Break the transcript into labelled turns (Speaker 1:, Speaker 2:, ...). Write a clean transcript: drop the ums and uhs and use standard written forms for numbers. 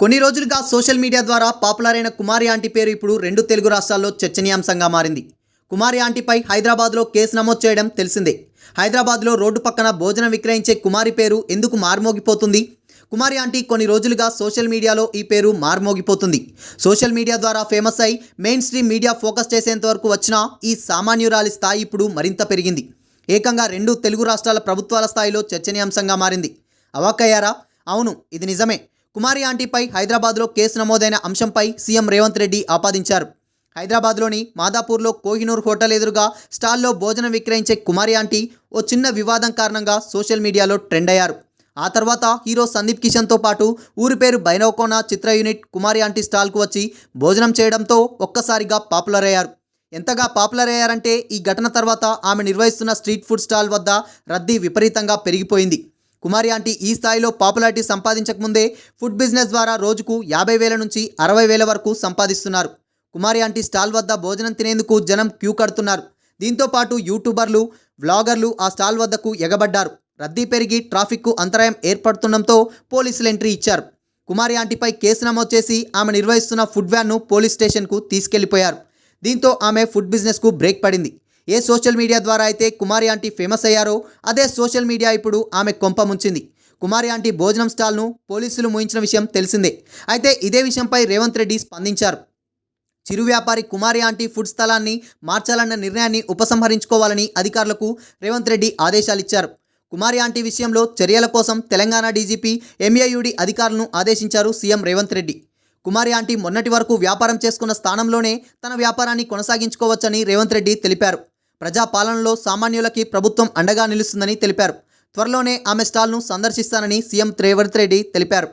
Speaker 1: కొన్ని రోజులుగా social media ద్వారా పాపులర్ అయిన కుమారి ఆంటీ పేరు ఇప్పుడు రెండు తెలుగు రాష్ట్రాల్లో చర్చనీయాంశంగా మారింది. కుమారి ఆంటీపై హైదరాబాద్లో కేసు నమోదు చేయడం తెలిసిందే. హైదరాబాద్లో రోడ్డు పక్కన భోజనం విక్రయించే కుమారి పేరు ఎందుకు మారుమోగిపోతుంది? కుమారి ఆంటీ కొన్ని రోజులుగా సోషల్ మీడియాలో ఈ పేరు మారుమోగిపోతుంది. సోషల్ మీడియా ద్వారా ఫేమస్ అయి మెయిన్ స్ట్రీమ్ మీడియా ఫోకస్ చేసేంత వరకు వచ్చిన ఈ సామాన్యురాలి స్థాయి ఇప్పుడు మరింత పెరిగింది. ఏకంగా రెండు తెలుగు రాష్ట్రాల ప్రభుత్వాల స్థాయిలో చర్చనీయాంశంగా మారింది. అవాక్కయ్యారా? అవును, ఇది నిజమే. కుమారి ఆంటీపై హైదరాబాద్లో కేసు నమోదైన అంశంపై సీఎం రేవంత్ రెడ్డి ఆపాదించారు. హైదరాబాద్లోని మాదాపూర్లో కోహినూర్ హోటల్ ఎదురుగా స్టాల్లో భోజనం విక్రయించే కుమారి ఆంటీ ఓ చిన్న వివాదం కారణంగా సోషల్ మీడియాలో ట్రెండ్ అయ్యారు. ఆ తర్వాత హీరో సందీప్ కిషన్తో పాటు ఊరి పేరు బైనోకోన చిత్ర యూనిట్ కుమారి ఆంటీ స్టాల్కు వచ్చి భోజనం చేయడంతో ఒక్కసారిగా పాపులర్ అయ్యారు. ఎంతగా పాపులర్ అయ్యారంటే ఈ ఘటన తర్వాత ఆమె నిర్వహిస్తున్న స్ట్రీట్ ఫుడ్ స్టాల్ వద్ద రద్దీ విపరీతంగా పెరిగిపోయింది. కుమారి ఆంటీ ఈ స్థాయిలో పాపులారిటీ సంపాదించకముందే ఫుడ్ బిజినెస్ ద్వారా రోజుకు 50,000 నుంచి 60,000 వరకు సంపాదిస్తున్నారు. కుమారి ఆంటీ స్టాల్ వద్ద భోజనం తినేందుకు జనం క్యూ కడుతున్నారు. దీంతో పాటు యూట్యూబర్లు, వ్లాగర్లు ఆ స్టాల్ వద్దకు ఎగబడ్డారు. రద్దీ పెరిగి ట్రాఫిక్కు అంతరాయం ఏర్పడుతుండటంతో పోలీసులు ఎంట్రీ ఇచ్చారు. కుమారి ఆంటీపై కేసు నమోదు చేసి ఆమె నిర్వహిస్తున్న ఫుడ్ వ్యాన్ను పోలీస్ స్టేషన్కు తీసుకెళ్లిపోయారు. దీంతో ఆమె ఫుడ్ బిజినెస్కు బ్రేక్ పడింది. ఏ సోషల్ మీడియా ద్వారా అయితే కుమారి ఆంటీ ఫేమస్ అయ్యారో అదే సోషల్ మీడియా ఇప్పుడు ఆమె కొంప ముంచింది. కుమారి ఆంటీ భోజనం స్టాల్ను పోలీసులు మూయించిన విషయం తెలిసిందే. అయితే ఇదే విషయంపై రేవంత్ రెడ్డి స్పందించారు. చిరు వ్యాపారి కుమారి ఆంటీ ఫుడ్ స్థలాన్ని మార్చాలన్న నిర్ణయాన్ని ఉపసంహరించుకోవాలని అధికారులకు రేవంత్ రెడ్డి ఆదేశాలిచ్చారు. కుమారి ఆంటీ విషయంలో చర్యల కోసం తెలంగాణ డీజీపీ ఎంఏయుడి అధికారులను ఆదేశించారు సీఎం రేవంత్ రెడ్డి. కుమారి ఆంటీ మొన్నటి వరకు వ్యాపారం చేసుకున్న స్థానంలోనే తన వ్యాపారాన్ని కొనసాగించుకోవచ్చని రేవంత్ రెడ్డి తెలిపారు. ప్రజాపాలనలో సామాన్యులకి ప్రభుత్వం అండగా నిలుస్తుందని తెలిపారు. త్వరలోనే ఆమె స్టాల్ను సందర్శిస్తానని సీఎం రేవంత్ రెడ్డి తెలిపారు.